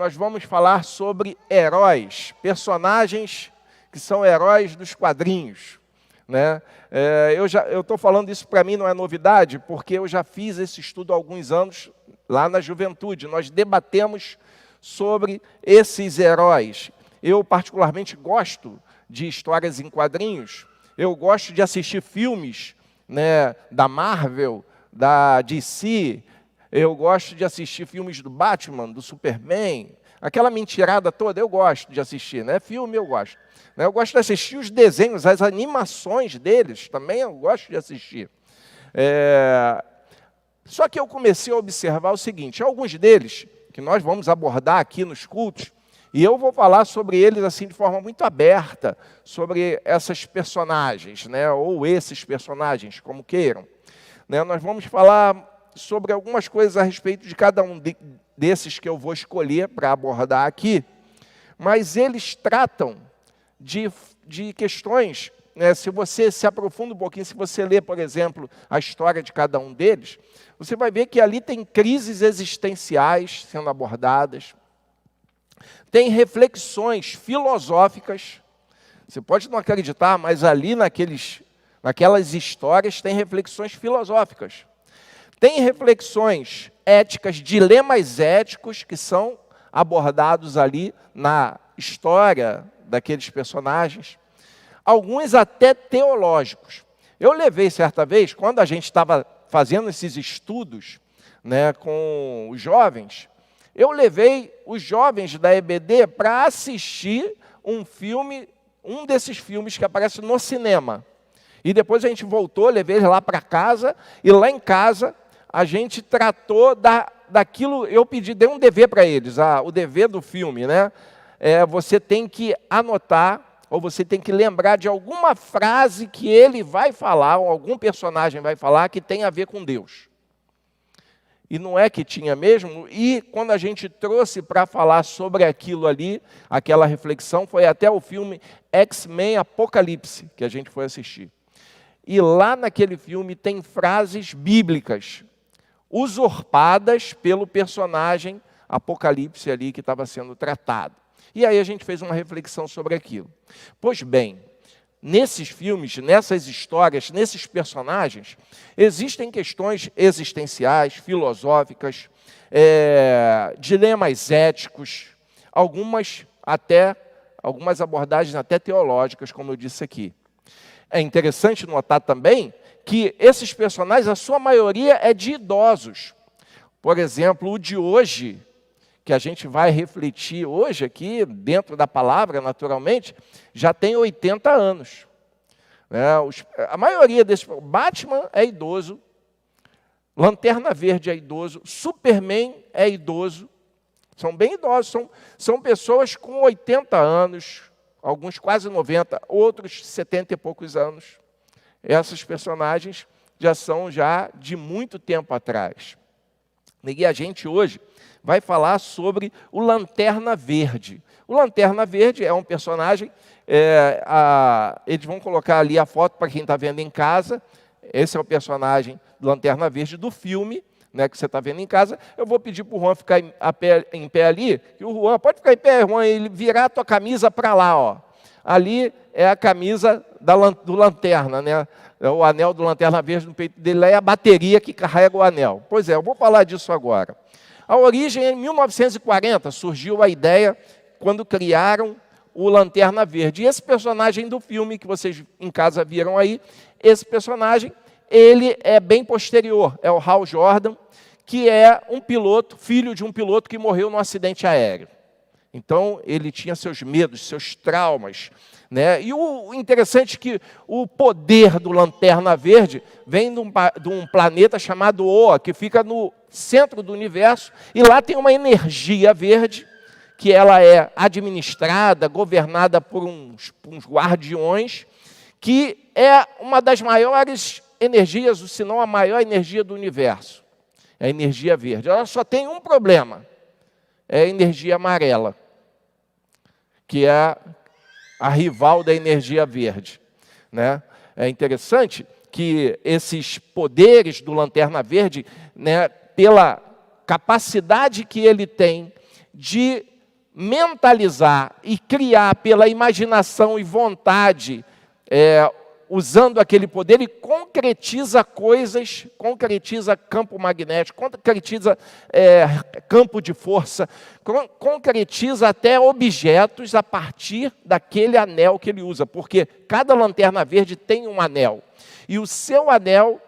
Nós vamos falar sobre heróis, personagens que são heróis dos quadrinhos, né? Eu estou falando isso, para mim não é novidade, porque eu já fiz esse estudo há alguns anos lá na juventude. Nós debatemos sobre esses heróis. Eu particularmente gosto de histórias em quadrinhos. Eu gosto de assistir filmes, né, da Marvel, da DC. Eu gosto de assistir filmes do Batman, do Superman, aquela mentirada toda eu gosto de assistir, né? Filme eu gosto. Eu gosto de assistir os desenhos, as animações deles também eu gosto de assistir. Só que eu comecei a observar o seguinte, alguns deles, que nós vamos abordar aqui nos cultos, e eu vou falar sobre eles assim de forma muito aberta, sobre essas personagens, né? Ou esses personagens, como queiram. Né? Nós vamos falar sobre algumas coisas a respeito de cada um desses que eu vou escolher para abordar aqui, mas eles tratam de questões, né? Se você se aprofunda um pouquinho, se você lê, por exemplo, a história de cada um deles, você vai ver que ali tem crises existenciais sendo abordadas, tem reflexões filosóficas, você pode não acreditar, mas ali naquelas histórias tem reflexões filosóficas. Tem reflexões éticas, dilemas éticos que são abordados ali na história daqueles personagens. Alguns até teológicos. Eu levei certa vez, quando a gente estava fazendo esses estudos, né, com os jovens, eu levei os jovens da EBD para assistir um desses filmes que aparece no cinema. E depois a gente voltou, levei eles lá para casa, e lá em casa a gente tratou daquilo, eu dei um dever para eles, o dever do filme, né? Você tem que anotar, ou você tem que lembrar de alguma frase que ele vai falar, ou algum personagem vai falar, que tem a ver com Deus. E não é que tinha mesmo, e quando a gente trouxe para falar sobre aquilo ali, aquela reflexão, foi até o filme X-Men Apocalipse, que a gente foi assistir. E lá naquele filme tem frases bíblicas, usurpadas pelo personagem Apocalipse ali que estava sendo tratado. E aí a gente fez uma reflexão sobre aquilo. Pois bem, nesses filmes, nessas histórias, nesses personagens, existem questões existenciais, filosóficas, dilemas éticos, algumas abordagens até teológicas, como eu disse aqui. É interessante notar também que esses personagens, a sua maioria é de idosos. Por exemplo, o de hoje, que a gente vai refletir hoje aqui, dentro da palavra, naturalmente, já tem 80 anos. A maioria desses... Batman é idoso, Lanterna Verde é idoso, Superman é idoso, são bem idosos, são pessoas com 80 anos, alguns quase 90, outros 70 e poucos anos. Esses personagens já são de muito tempo atrás. E a gente hoje vai falar sobre o Lanterna Verde. O Lanterna Verde é um personagem, eles vão colocar ali a foto para quem está vendo em casa. Esse é o personagem do Lanterna Verde do filme, né, que você está vendo em casa. Eu vou pedir para o Juan ficar em pé ali, e o Juan, pode ficar em pé, Juan, ele virar a tua camisa para lá, ó. Ali é a camisa do Lanterna, né? O anel do Lanterna Verde no peito dele, lá é a bateria que carrega o anel. Pois é, eu vou falar disso agora. A origem é em 1940, surgiu a ideia quando criaram o Lanterna Verde. E esse personagem do filme que vocês em casa viram aí, esse personagem, ele é bem posterior, é o Hal Jordan, que é um piloto, filho de um piloto que morreu num acidente aéreo. Então, ele tinha seus medos, seus traumas, né? E o interessante é que o poder do Lanterna Verde vem de um planeta chamado Oa, que fica no centro do universo, e lá tem uma energia verde, que ela é administrada, governada por uns guardiões, que é uma das maiores energias, se não a maior energia do universo. É a energia verde. Ela só tem um problema. É a energia amarela, que é a rival da energia verde, né? É interessante que esses poderes do Lanterna Verde, né, pela capacidade que ele tem de mentalizar e criar pela imaginação e vontade, usando aquele poder, ele concretiza coisas, concretiza campo magnético, concretiza campo de força, concretiza até objetos a partir daquele anel que ele usa, porque cada lanterna verde tem um anel, e o seu anel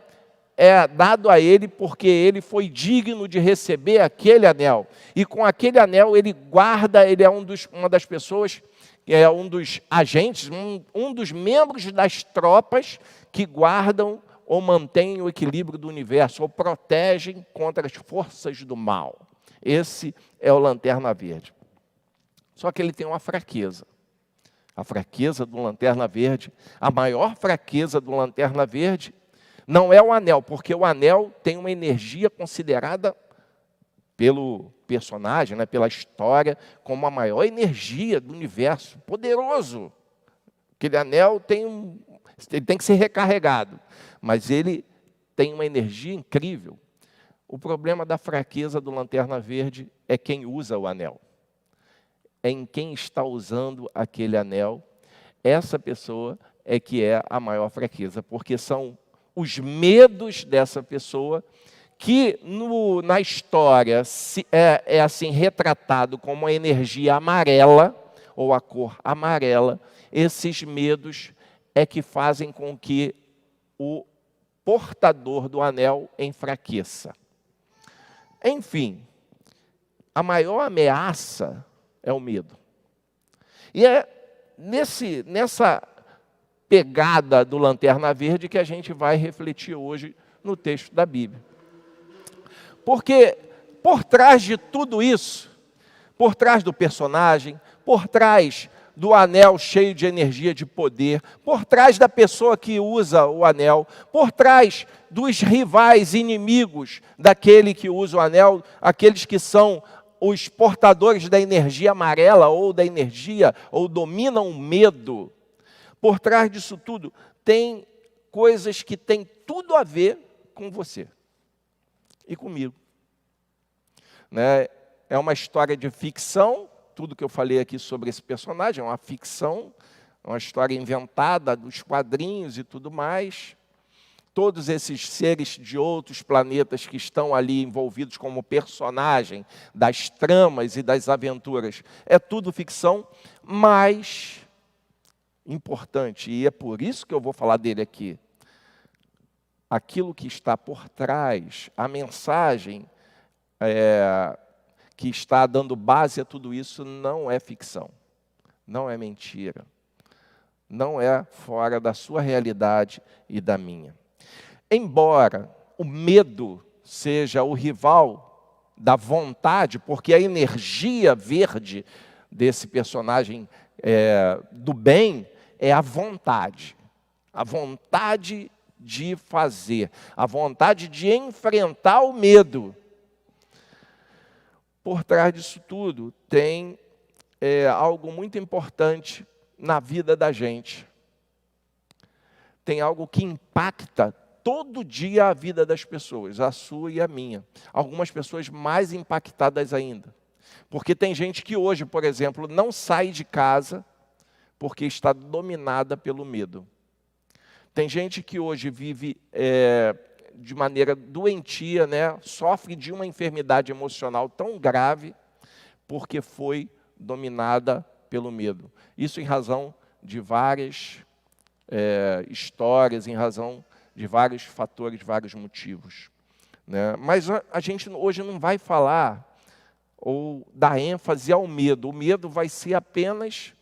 é dado a ele porque ele foi digno de receber aquele anel, e com aquele anel ele guarda, ele é uma das pessoas, é um dos agentes, um dos membros das tropas que guardam ou mantêm o equilíbrio do universo, ou protegem contra as forças do mal. Esse é o Lanterna Verde. Só que ele tem uma fraqueza. A fraqueza do Lanterna Verde, a maior fraqueza do Lanterna Verde, não é o anel, porque o anel tem uma energia considerada pelo personagem, né, pela história, como a maior energia do universo, poderoso. Aquele anel ele tem que ser recarregado, mas ele tem uma energia incrível. O problema da fraqueza do Lanterna Verde é quem usa o anel. É em quem está usando aquele anel. Essa pessoa é que é a maior fraqueza, porque são os medos dessa pessoa que na história é assim retratado como a energia amarela, ou a cor amarela. Esses medos é que fazem com que o portador do anel enfraqueça. Enfim, a maior ameaça é o medo. E é nessa pegada do Lanterna Verde que a gente vai refletir hoje no texto da Bíblia. Porque por trás de tudo isso, por trás do personagem, por trás do anel cheio de energia, de poder, por trás da pessoa que usa o anel, por trás dos rivais inimigos daquele que usa o anel, aqueles que são os portadores da energia amarela ou da energia, ou dominam o medo, por trás disso tudo tem coisas que têm tudo a ver com você e comigo. Né? É uma história de ficção, tudo que eu falei aqui sobre esse personagem é uma ficção, é uma história inventada dos quadrinhos e tudo mais. Todos esses seres de outros planetas que estão ali envolvidos como personagem das tramas e das aventuras, é tudo ficção, mas importante, e é por isso que eu vou falar dele aqui, aquilo que está por trás, a mensagem que está dando base a tudo isso não é ficção, não é mentira, não é fora da sua realidade e da minha. Embora o medo seja o rival da vontade, porque a energia verde desse personagem do bem é a vontade de fazer, a vontade de enfrentar o medo. Por trás disso tudo tem algo muito importante na vida da gente. Tem algo que impacta todo dia a vida das pessoas, a sua e a minha. Algumas pessoas mais impactadas ainda. Porque tem gente que hoje, por exemplo, não sai de casa porque está dominada pelo medo. Tem gente que hoje vive de maneira doentia, né? Sofre de uma enfermidade emocional tão grave porque foi dominada pelo medo. Isso em razão de várias histórias, em razão de vários fatores, vários motivos. Né? Mas a gente hoje não vai falar ou dar ênfase ao medo. O medo vai ser apenas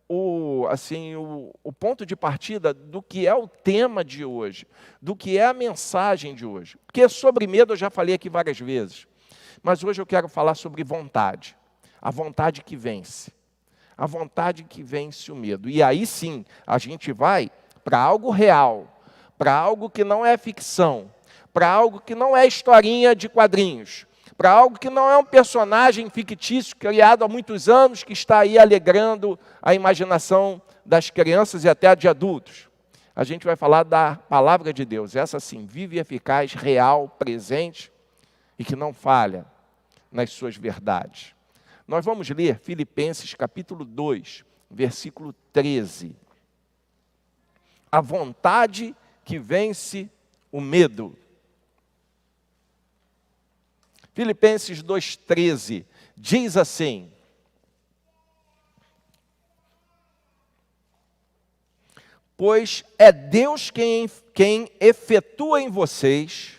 o ponto de partida do que é o tema de hoje, do que é a mensagem de hoje. Porque sobre medo eu já falei aqui várias vezes, mas hoje eu quero falar sobre vontade, a vontade que vence, a vontade que vence o medo. E aí sim, a gente vai para algo real, para algo que não é ficção, para algo que não é historinha de quadrinhos, para algo que não é um personagem fictício criado há muitos anos, que está aí alegrando a imaginação das crianças e até de adultos. A gente vai falar da palavra de Deus, essa sim, viva e eficaz, real, presente e que não falha. nas suas verdades. Nós vamos ler Filipenses capítulo 2, versículo 13. A vontade que vence o medo. Filipenses 2,13 diz assim: pois é Deus quem efetua em vocês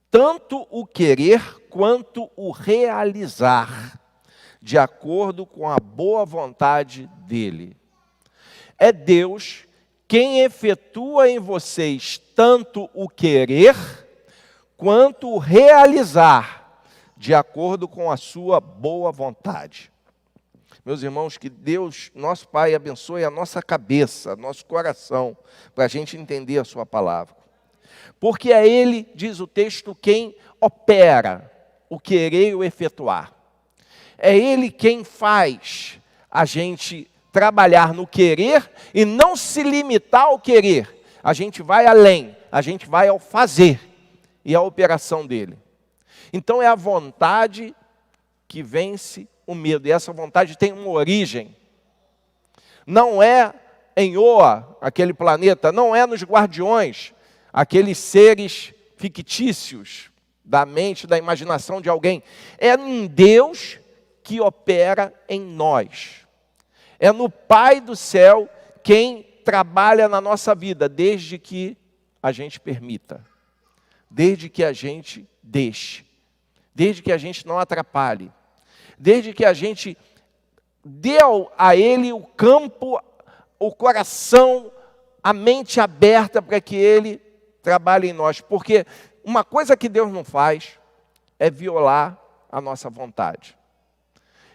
tanto o querer quanto o realizar, de acordo com a boa vontade dEle. É Deus quem efetua em vocês tanto o querer quanto o realizar, de acordo com a sua boa vontade. Meus irmãos, que Deus, nosso Pai, abençoe a nossa cabeça, nosso coração, para a gente entender a sua palavra. Porque é Ele, diz o texto, quem opera o querer e o efetuar. É Ele quem faz a gente trabalhar no querer e não se limitar ao querer. A gente vai além, a gente vai ao fazer e à operação dele. Então é a vontade que vence o medo. E essa vontade tem uma origem. Não é em Oa, aquele planeta, não é nos Guardiões, aqueles seres fictícios da mente, da imaginação de alguém. É em Deus que opera em nós. É no Pai do céu quem trabalha na nossa vida, desde que a gente permita, desde que a gente deixe, desde que a gente não atrapalhe, desde que a gente dê a Ele o campo, o coração, a mente aberta para que Ele trabalhe em nós. Porque uma coisa que Deus não faz é violar a nossa vontade.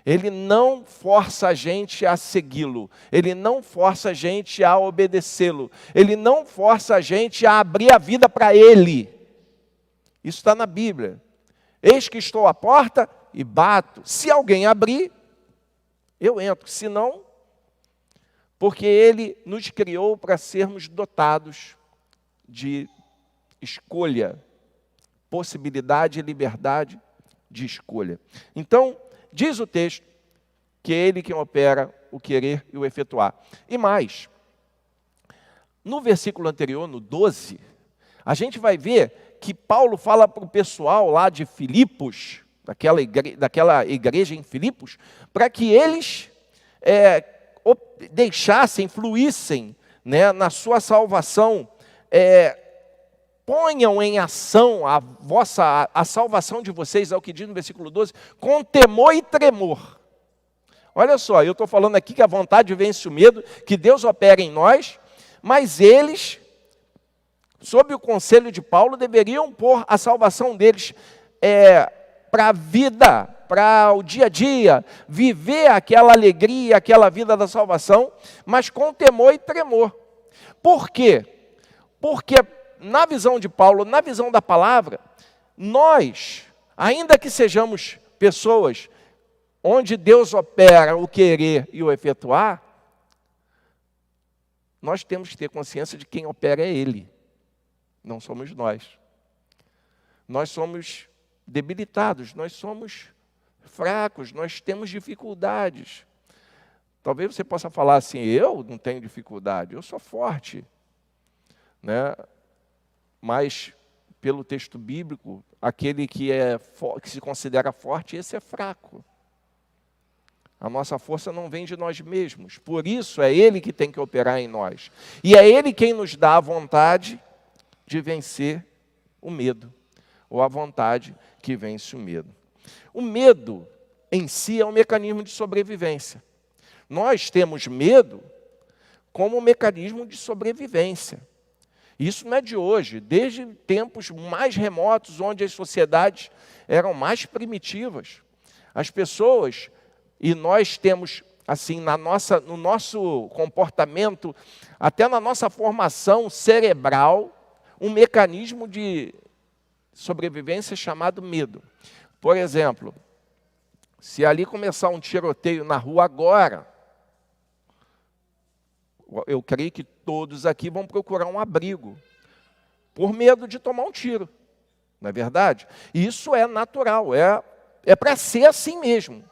Ele não força a gente a segui-lo. Ele não força a gente a obedecê-lo. Ele não força a gente a abrir a vida para Ele. Isso está na Bíblia. Eis que estou à porta e bato. Se alguém abrir, eu entro. Se não, porque Ele nos criou para sermos dotados de escolha, possibilidade e liberdade de escolha. Então, diz o texto que é Ele quem opera o querer e o efetuar. E mais, no versículo anterior, no 12, a gente vai ver que Paulo fala para o pessoal lá de Filipos, daquela igreja em Filipos, para que eles deixassem, fluíssem, né, na sua salvação, ponham em ação a salvação de vocês, é o que diz no versículo 12, com temor e tremor. Olha só, eu estou falando aqui que a vontade vence o medo, que Deus opera em nós, mas eles, sob o conselho de Paulo, deveriam pôr a salvação deles para a vida, para o dia a dia, viver aquela alegria, aquela vida da salvação, mas com temor e tremor. Por quê? Porque na visão de Paulo, na visão da palavra, nós, ainda que sejamos pessoas onde Deus opera o querer e o efetuar, nós temos que ter consciência de quem opera é Ele, não somos nós. Nós somos debilitados, nós somos fracos, nós temos dificuldades. Talvez você possa falar assim, eu não tenho dificuldade, eu sou forte, né? Mas, pelo texto bíblico, aquele que se considera forte, esse é fraco. A nossa força não vem de nós mesmos. Por isso, é Ele que tem que operar em nós. E é Ele quem nos dá a vontade de vencer o medo. Ou a vontade que vence o medo. O medo, em si, é um mecanismo de sobrevivência. Nós temos medo como um mecanismo de sobrevivência. Isso não é de hoje, desde tempos mais remotos, onde as sociedades eram mais primitivas. As pessoas, e nós temos, assim, no nosso comportamento, até na nossa formação cerebral, um mecanismo de sobrevivência chamado medo. Por exemplo, se ali começar um tiroteio na rua agora, eu creio que todos aqui vão procurar um abrigo, por medo de tomar um tiro, não é verdade? Isso é natural, é É para ser assim mesmo.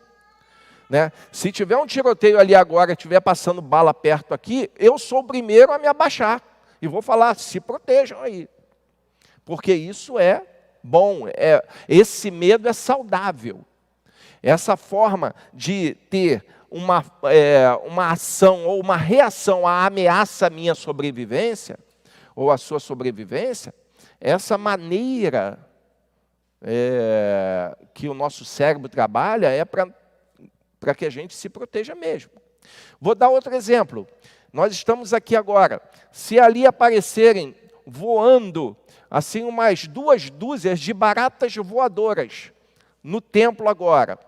Né? Se tiver um tiroteio ali agora, estiver passando bala perto aqui, eu sou o primeiro a me abaixar. E vou falar, se protejam aí. Porque isso é bom, esse medo é saudável. Essa forma de ter uma ação ou uma reação à ameaça à minha sobrevivência, ou à sua sobrevivência, essa maneira que o nosso cérebro trabalha é para que a gente se proteja mesmo. Vou dar outro exemplo. Nós estamos aqui agora. Se ali aparecerem voando, assim, umas 2 dúzias de baratas voadoras no templo agora,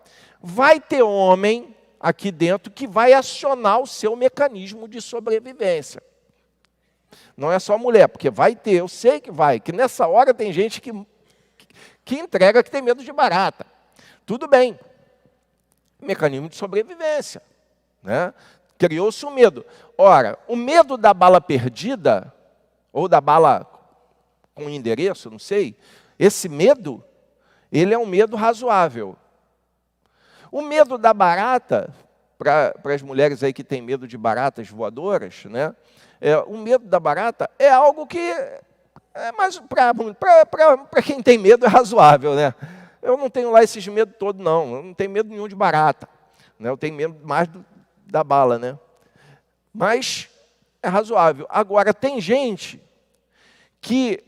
vai ter homem aqui dentro que vai acionar o seu mecanismo de sobrevivência. Não é só mulher, porque vai ter, eu sei que vai, que nessa hora tem gente que entrega que tem medo de barata. Tudo bem. Mecanismo de sobrevivência. Né? Criou-se um medo. Ora, o medo da bala perdida, ou da bala com endereço, não sei, esse medo, ele é um medo razoável. O medo da barata, para as mulheres aí que têm medo de baratas voadoras, né? O medo da barata é algo que, mas para quem tem medo é razoável, né? Eu não tenho lá esses medos todos, não. Eu não tenho medo nenhum de barata. Né? Eu tenho medo mais da bala, né? Mas é razoável. Agora, tem gente que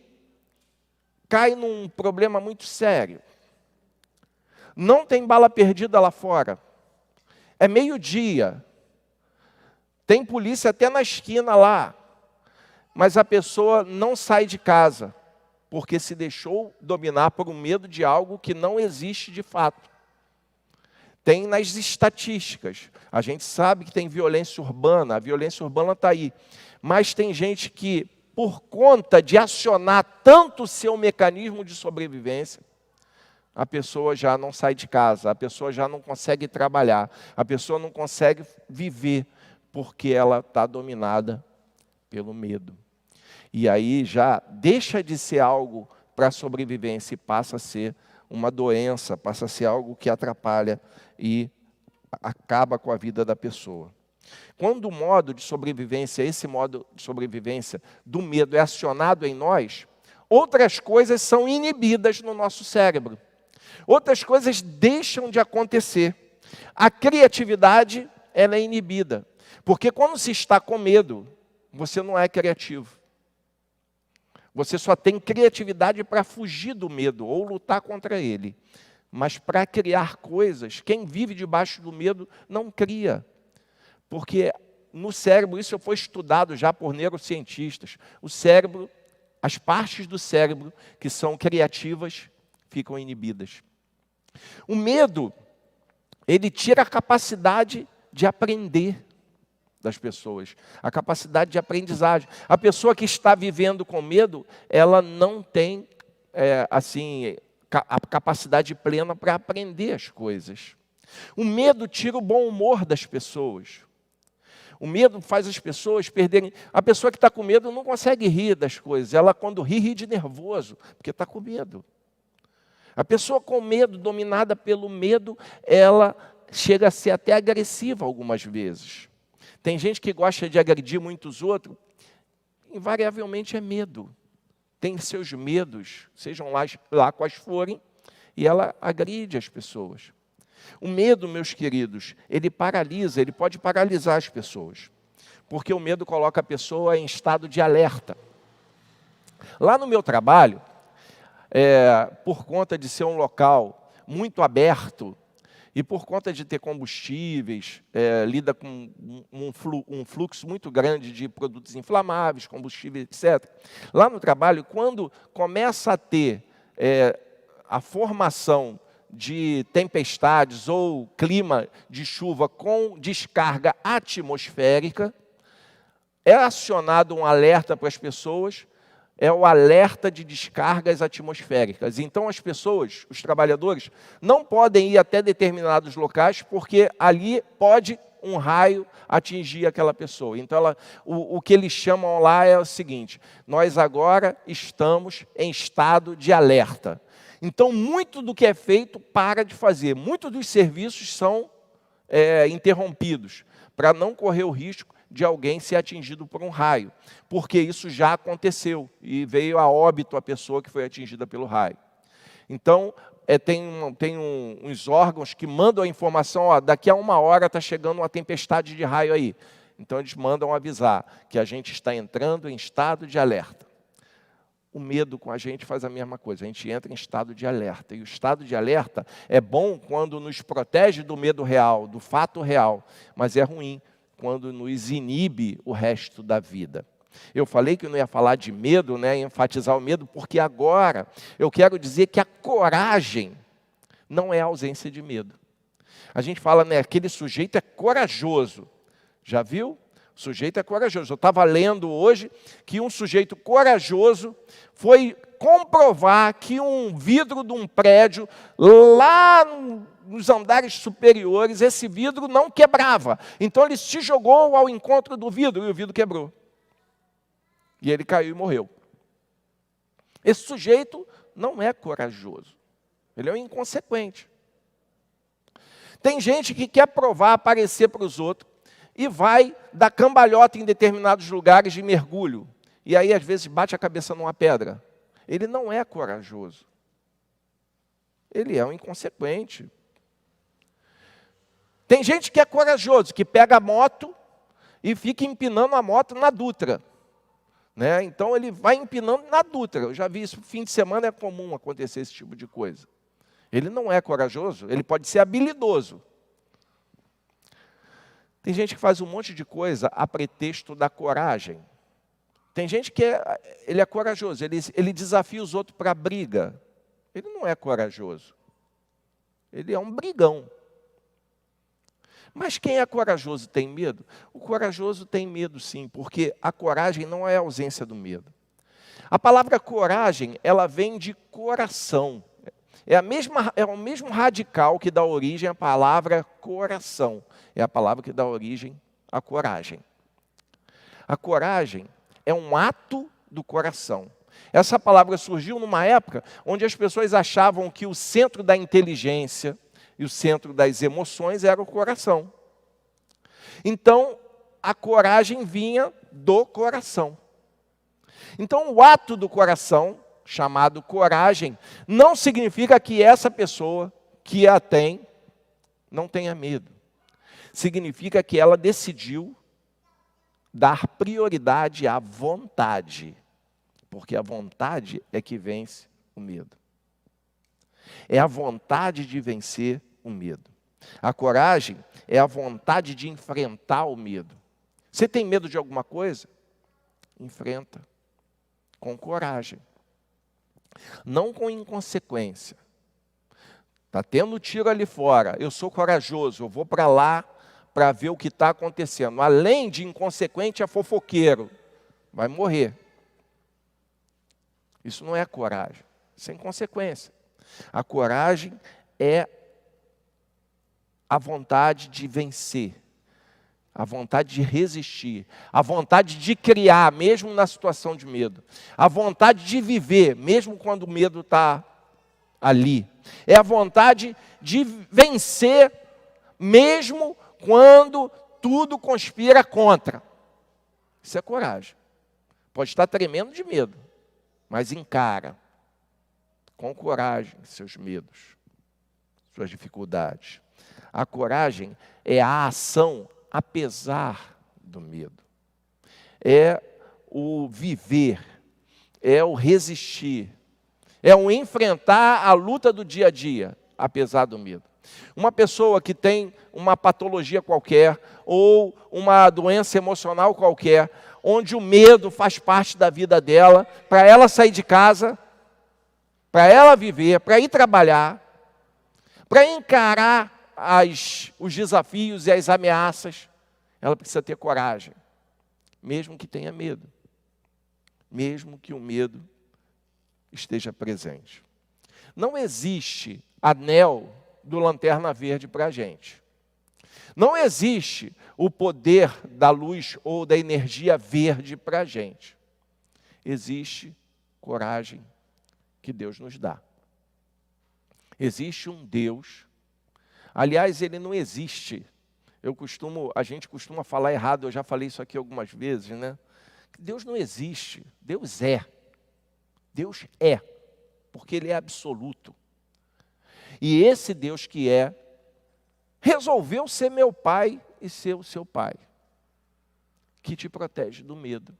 cai num problema muito sério. Não tem bala perdida lá fora. É meio-dia. Tem polícia até na esquina lá. Mas a pessoa não sai de casa, porque se deixou dominar por um medo de algo que não existe de fato. Tem nas estatísticas. A gente sabe que tem violência urbana, a violência urbana está aí. Mas tem gente que, por conta de acionar tanto o seu mecanismo de sobrevivência, a pessoa já não sai de casa, a pessoa já não consegue trabalhar, a pessoa não consegue viver, porque ela está dominada pelo medo. E aí já deixa de ser algo para a sobrevivência e passa a ser uma doença, passa a ser algo que atrapalha e acaba com a vida da pessoa. Quando o modo de sobrevivência, esse modo de sobrevivência do medo é acionado em nós, outras coisas são inibidas no nosso cérebro. Outras coisas deixam de acontecer. A criatividade, ela é inibida. Porque quando se está com medo, você não é criativo. Você só tem criatividade para fugir do medo ou lutar contra ele. Mas para criar coisas, quem vive debaixo do medo não cria. Porque no cérebro, isso foi estudado já por neurocientistas, o cérebro, as partes do cérebro que são criativas ficam inibidas. O medo, ele tira a capacidade de aprender das pessoas, a capacidade de aprendizagem. A pessoa que está vivendo com medo, ela não tem a capacidade plena para aprender as coisas. O medo tira o bom humor das pessoas. O medo faz as pessoas perderem. A pessoa que está com medo não consegue rir das coisas. Ela, quando ri de nervoso, porque está com medo. A pessoa com medo, dominada pelo medo, ela chega a ser até agressiva algumas vezes. Tem gente que gosta de agredir muitos outros, invariavelmente é medo. Tem seus medos, sejam lá quais forem, e ela agride as pessoas. O medo, meus queridos, ele paralisa, ele pode paralisar as pessoas. Porque o medo coloca a pessoa em estado de alerta. Lá no meu trabalho, por conta de ser um local muito aberto, e por conta de ter combustíveis, lida com um fluxo muito grande de produtos inflamáveis, combustíveis, etc. Lá no trabalho, quando começa a ter a formação de tempestades ou clima de chuva com descarga atmosférica, é acionado um alerta para as pessoas, é o alerta de descargas atmosféricas. Então, as pessoas, os trabalhadores, não podem ir até determinados locais, porque ali pode um raio atingir aquela pessoa. Então, o que eles chamam lá é o seguinte: nós agora estamos em estado de alerta. Então, muito do que é feito para de fazer. Muitos dos serviços são interrompidos, para não correr o risco de alguém ser atingido por um raio, porque isso já aconteceu e veio a óbito a pessoa que foi atingida pelo raio. Então, tem uns órgãos que mandam a informação, ó, daqui a 1 hora está chegando uma tempestade de raio aí. Então, eles mandam avisar que a gente está entrando em estado de alerta. O medo com a gente faz a mesma coisa, a gente entra em estado de alerta. E o estado de alerta é bom quando nos protege do medo real, do fato real, mas é ruim quando nos inibe o resto da vida. Eu falei que eu não ia falar de medo, enfatizar o medo, porque agora eu quero dizer que a coragem não é a ausência de medo. A gente fala, aquele sujeito é corajoso. Já viu? O sujeito é corajoso. Eu estava lendo hoje que um sujeito corajoso foi comprovar que um vidro de um prédio, lá nos andares superiores, esse vidro não quebrava. Então ele se jogou ao encontro do vidro e o vidro quebrou. E ele caiu e morreu. Esse sujeito não é corajoso. Ele é um inconsequente. Tem gente que quer provar, aparecer para os outros, e vai dar cambalhota em determinados lugares de mergulho. E aí, às vezes, bate a cabeça numa pedra. Ele não é corajoso. Ele é um inconsequente. Tem gente que é corajoso, que pega a moto e fica empinando a moto na Dutra. Então, ele vai empinando na Dutra. Eu já vi isso, fim de semana é comum acontecer esse tipo de coisa. Ele não é corajoso, ele pode ser habilidoso. Tem gente que faz um monte de coisa a pretexto da coragem. Tem gente que ele é corajoso, ele desafia os outros para briga. Ele não é corajoso. Ele é um brigão. Mas quem é corajoso tem medo? O corajoso tem medo sim, porque a coragem não é a ausência do medo. A palavra coragem, ela vem de coração. É o mesmo radical que dá origem à palavra coração. É a palavra que dá origem à coragem. A coragem é um ato do coração. Essa palavra surgiu numa época onde as pessoas achavam que o centro da inteligência e o centro das emoções era o coração. Então, a coragem vinha do coração. Então, o ato do coração, chamado coragem, não significa que essa pessoa que a tem, não tenha medo. Significa que ela decidiu dar prioridade à vontade, porque a vontade é que vence o medo. É a vontade de vencer o medo. A coragem é a vontade de enfrentar o medo. Você tem medo de alguma coisa? Enfrenta com coragem. Não com inconsequência. Está tendo tiro ali fora, eu sou corajoso, eu vou para lá para ver o que está acontecendo. Além de inconsequente, é fofoqueiro. Vai morrer. Isso não é coragem, isso é inconsequência. A coragem é a vontade de vencer, a vontade de resistir, a vontade de criar, mesmo na situação de medo, a vontade de viver, mesmo quando o medo está ali. É a vontade de vencer, mesmo quando tudo conspira contra. Isso é coragem. Pode estar tremendo de medo, mas encara com coragem seus medos, suas dificuldades. A coragem é a ação apesar do medo. É o viver, é o resistir, é o enfrentar a luta do dia a dia, apesar do medo. Uma pessoa que tem uma patologia qualquer ou uma doença emocional qualquer, onde o medo faz parte da vida dela, para ela sair de casa, para ela viver, para ir trabalhar, para encarar os desafios e as ameaças, ela precisa ter coragem, mesmo que tenha medo, mesmo que o medo esteja presente. Não existe anel do Lanterna Verde para a gente. Não existe o poder da luz ou da energia verde para a gente. Existe coragem que Deus nos dá. Existe um Deus. Aliás, ele não existe. A gente costuma falar errado, eu já falei isso aqui algumas vezes, né? Deus não existe, Deus é. Deus é, porque ele é absoluto. E esse Deus que é, resolveu ser meu pai e ser o seu pai, que te protege do medo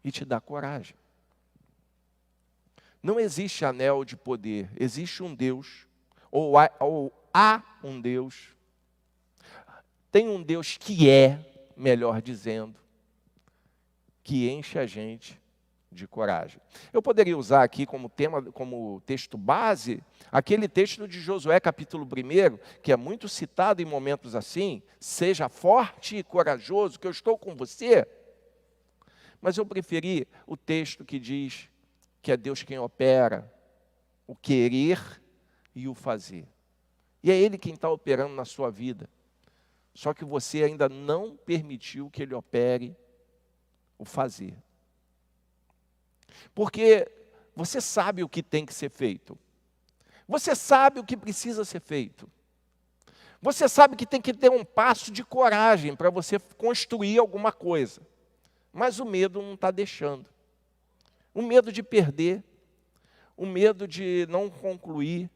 e te dá coragem. Não existe anel de poder, existe um Deus, ou há um Deus. Tem um Deus que é, melhor dizendo, que enche a gente de coragem. Eu poderia usar aqui como tema, como texto base, aquele texto de Josué, capítulo 1, que é muito citado em momentos assim: seja forte e corajoso, que eu estou com você. Mas eu preferi o texto que diz que é Deus quem opera o querer e o fazer. E é Ele quem está operando na sua vida. Só que você ainda não permitiu que Ele opere o fazer. Porque você sabe o que tem que ser feito. Você sabe o que precisa ser feito. Você sabe que tem que ter um passo de coragem para você construir alguma coisa. Mas o medo não está deixando. O medo de perder, o medo de não concluir,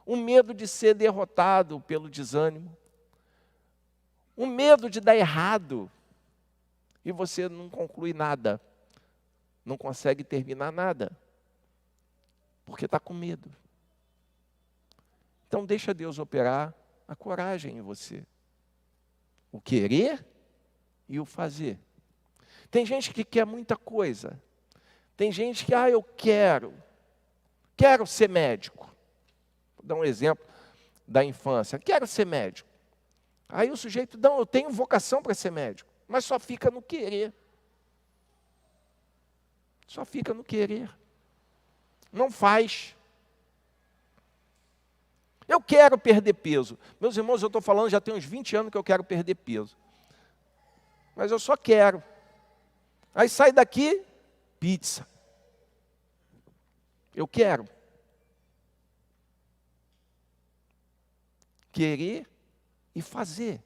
o medo de ser derrotado pelo desânimo, o medo de dar errado e você não conclui nada, não consegue terminar nada, porque está com medo. Então deixa Deus operar a coragem em você, o querer e o fazer. Tem gente que quer muita coisa. Tem gente que, eu quero ser médico. Vou dar um exemplo da infância. Quero ser médico. Aí o sujeito, não, eu tenho vocação para ser médico. Mas só fica no querer. Só fica no querer. Não faz. Eu quero perder peso. Meus irmãos, eu estou falando, já tem uns 20 anos que eu quero perder peso. Mas eu só quero. Aí sai daqui, pizza. Eu quero. Querer e fazer.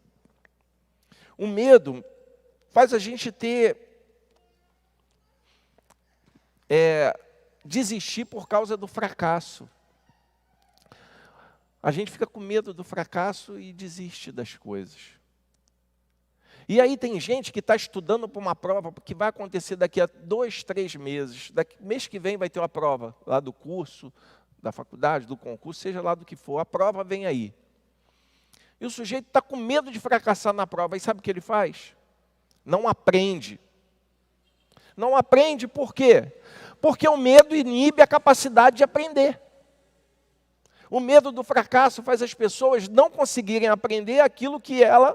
O medo faz a gente desistir por causa do fracasso. A gente fica com medo do fracasso e desiste das coisas. E aí tem gente que está estudando para uma prova que vai acontecer daqui a 2, 3 meses. Mês que vem vai ter uma prova lá do curso, da faculdade, do concurso, seja lá do que for. A prova vem aí. E o sujeito está com medo de fracassar na prova. E sabe o que ele faz? Não aprende. Não aprende por quê? Porque o medo inibe a capacidade de aprender. O medo do fracasso faz as pessoas não conseguirem aprender aquilo que ela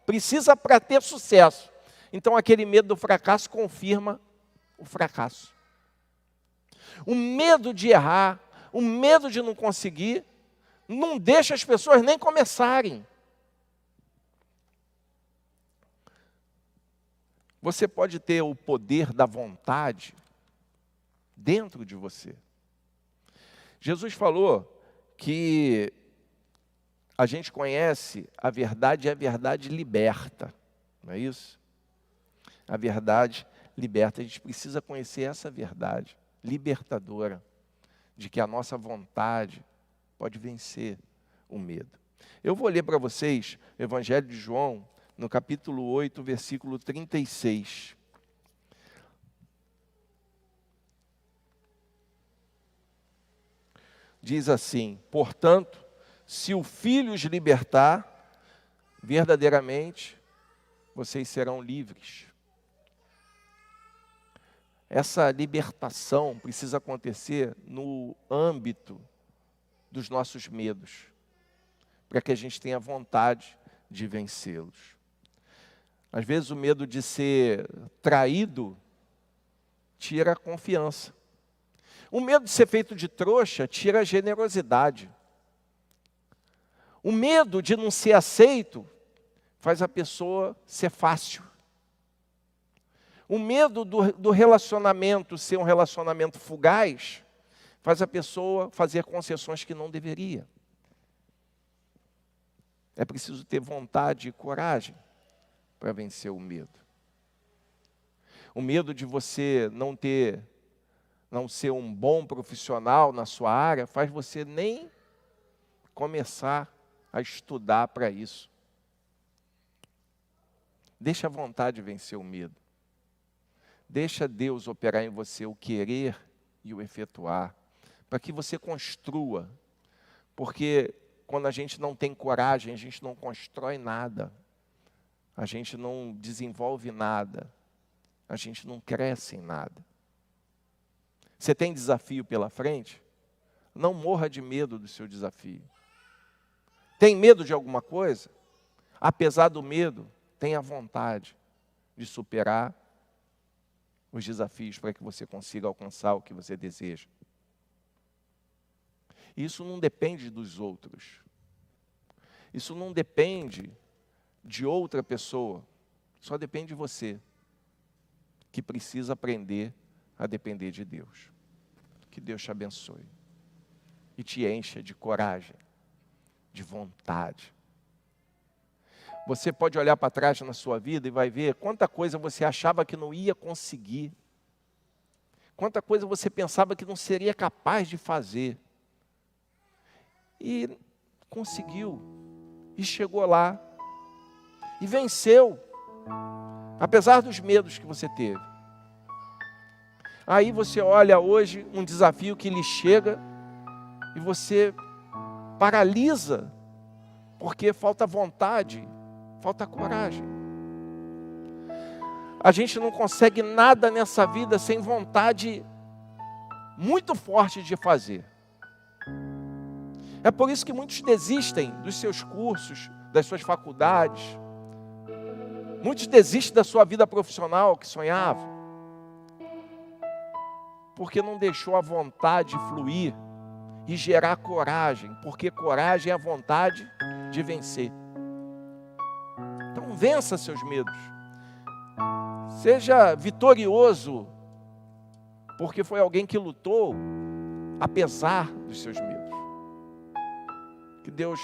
precisa para ter sucesso. Então aquele medo do fracasso confirma o fracasso. O medo de errar, o medo de não conseguir, não deixa as pessoas nem começarem. Você pode ter o poder da vontade dentro de você. Jesus falou que a gente conhece a verdade e a verdade liberta, não é isso? A verdade liberta. A gente precisa conhecer essa verdade libertadora, de que a nossa vontade pode vencer o medo. Eu vou ler para vocês o Evangelho de João, no capítulo 8, versículo 36. Diz assim: portanto, se o Filho os libertar, verdadeiramente, vocês serão livres. Essa libertação precisa acontecer no âmbito dos nossos medos, para que a gente tenha vontade de vencê-los. Às vezes o medo de ser traído tira a confiança. O medo de ser feito de trouxa tira a generosidade. O medo de não ser aceito faz a pessoa ser fácil. O medo do relacionamento ser um relacionamento fugaz faz a pessoa fazer concessões que não deveria. É preciso ter vontade e coragem para vencer o medo. O medo de você não ser um bom profissional na sua área, faz você nem começar a estudar para isso. Deixa a vontade vencer o medo. Deixa Deus operar em você o querer e o efetuar, para que você construa. Porque quando a gente não tem coragem, a gente não constrói nada. A gente não desenvolve nada. A gente não cresce em nada. Você tem desafio pela frente? Não morra de medo do seu desafio. Tem medo de alguma coisa? Apesar do medo, tenha vontade de superar os desafios para que você consiga alcançar o que você deseja. Isso não depende dos outros. Isso não depende de outra pessoa. Só depende de você, que precisa aprender a depender de Deus. Que Deus te abençoe e te encha de coragem, de vontade. Você pode olhar para trás na sua vida e vai ver quanta coisa você achava que não ia conseguir. Quanta coisa você pensava que não seria capaz de fazer. E conseguiu. E chegou lá. E venceu. Apesar dos medos que você teve. Aí você olha hoje um desafio que lhe chega e você paralisa, porque falta vontade, falta coragem. A gente não consegue nada nessa vida sem vontade muito forte de fazer. É por isso que muitos desistem dos seus cursos, das suas faculdades. Muitos desistem da sua vida profissional que sonhavam. Porque não deixou a vontade fluir e gerar coragem, porque coragem é a vontade de vencer. Então vença seus medos. Seja vitorioso, porque foi alguém que lutou apesar dos seus medos. Que Deus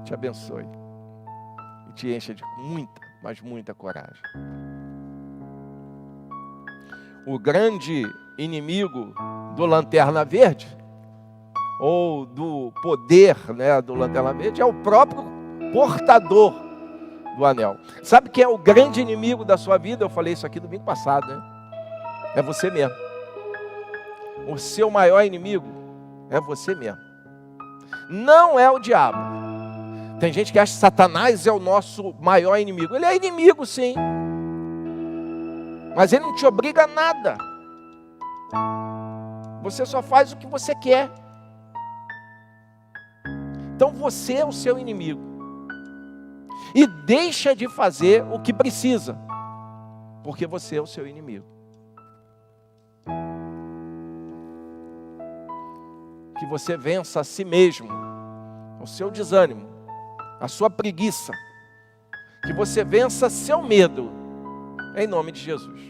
te abençoe e te encha de muita, mas muita coragem. O grande inimigo do Lanterna Verde, ou do poder, do Lanterna Verde, é o próprio portador do anel. Sabe quem é o grande inimigo da sua vida? Eu falei isso aqui domingo passado, né? É você mesmo. O seu maior inimigo é você mesmo. Não é o diabo. Tem gente que acha que Satanás é o nosso maior inimigo. Ele é inimigo, sim. Mas ele não te obriga a nada. Você só faz o que você quer. Então você é o seu inimigo. E deixa de fazer o que precisa. Porque você é o seu inimigo. Que você vença a si mesmo, o seu desânimo, a sua preguiça. Que você vença seu medo. Em nome de Jesus.